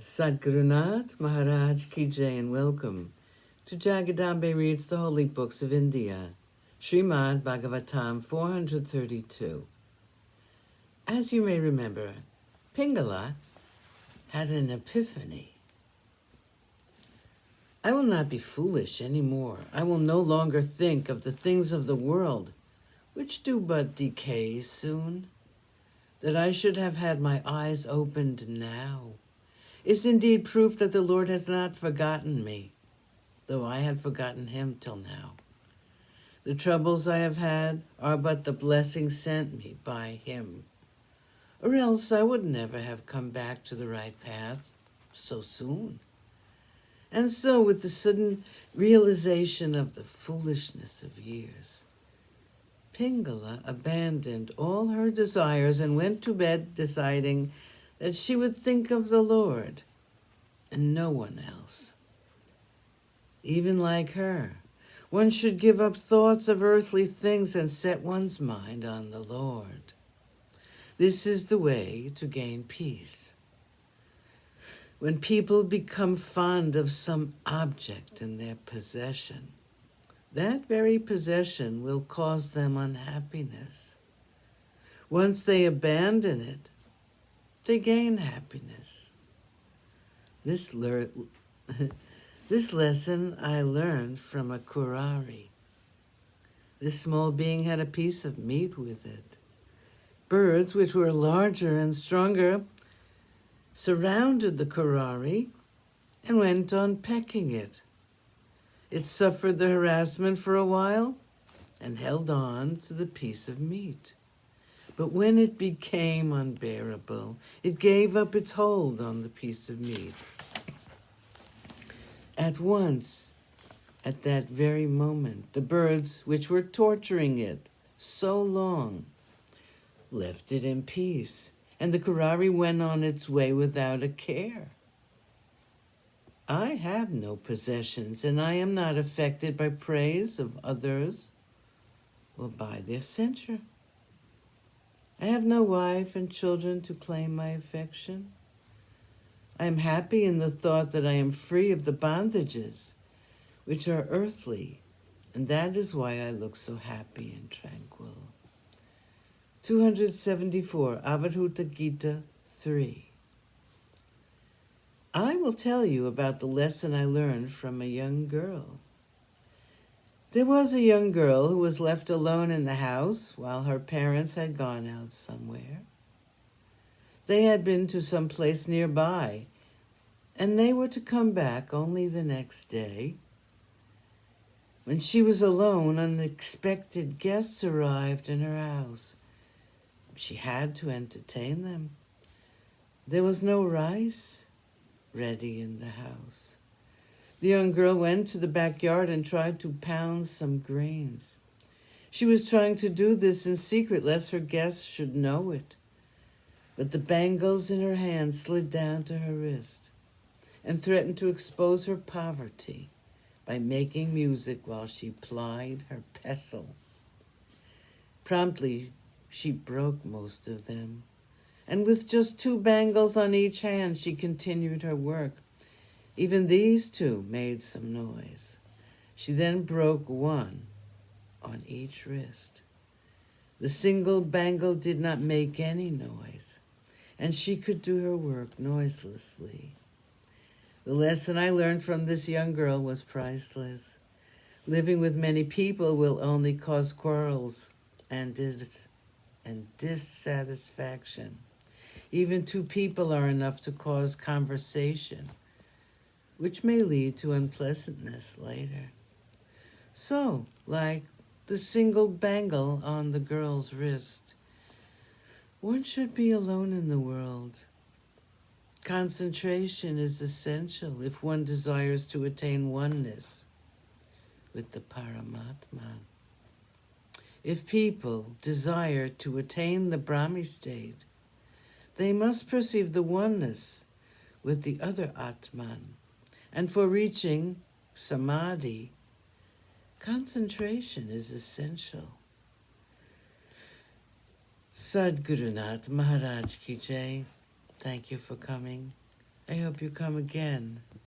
Sadgurunath Maharaj Ki Jai, and welcome to Jagadambe Reads the Holy Books of India, ShrimadBhagavatam432. As you may remember, Pingala had an epiphany. I will not be foolish any more. I will no longer think of the things of the world, which do but decay soon. That I should have had my eyes opened now is indeed proof that the Lord has not forgotten me, though I had forgotten him till now. The troubles I have had are but the blessing sent me by him, or else I would never have come back to the right path so soon. And so, with the sudden realization of the foolishness of years, Pingala abandoned all her desires and went to bed deciding that she would think of the Lord and no one else. Even like her, one should give up thoughts of earthly things and set one's mind on the Lord. This is the way to gain peace. When people become fond of some object in their possession, that very possession will cause them unhappiness. Once they abandon it, they gain happiness. This lesson I learned from a kurari. This small being had a piece of meat with it. Birds, which were larger and stronger, surrounded the kurari and went on pecking it. It suffered the harassment for a while and held on to the piece of meat. But when it became unbearable, it gave up its hold on the piece of meat. At once, at that very moment, the birds which were torturing it so long left it in peace, and the kurari went on its way without a care. I have no possessions, and I am not affected by praise of others or by their censure. I have no wife and children to claim my affection. I am happy in the thought that I am free of the bondages, which are earthly, and that is why I look so happy and tranquil. 274, Avadhuta Gita 3. I will tell you about the lesson I learned from a young girl. There was a young girl who was left alone in the house while her parents had gone out somewhere. They had been to some place nearby, and they were to come back only the next day. When she was alone, unexpected guests arrived in her house. She had to entertain them. There was no rice ready in the house. The young girl went to the backyard and tried to pound some grains. She was trying to do this in secret lest her guests should know it. But the bangles in her hand slid down to her wrist and threatened to expose her poverty by making music while she plied her pestle. Promptly, she broke most of them, and with just 2 bangles on each hand, she continued her work. Even these 2 made some noise. She then broke 1 on each wrist. The single bangle did not make any noise, and she could do her work noiselessly. The lesson I learned from this young girl was priceless. Living with many people will only cause quarrels and dissatisfaction. Even 2 people are enough to cause conversation, which may lead to unpleasantness later. So, like the single bangle on the girl's wrist, one should be alone in the world. Concentration is essential if one desires to attain oneness with the Paramatma. If people desire to attain the Brahmi state, they must perceive the oneness with the other Atman. And for reaching Samadhi, concentration is essential. Sadgurunath Maharaj Ki Jai. Thank you for coming. I hope you come again.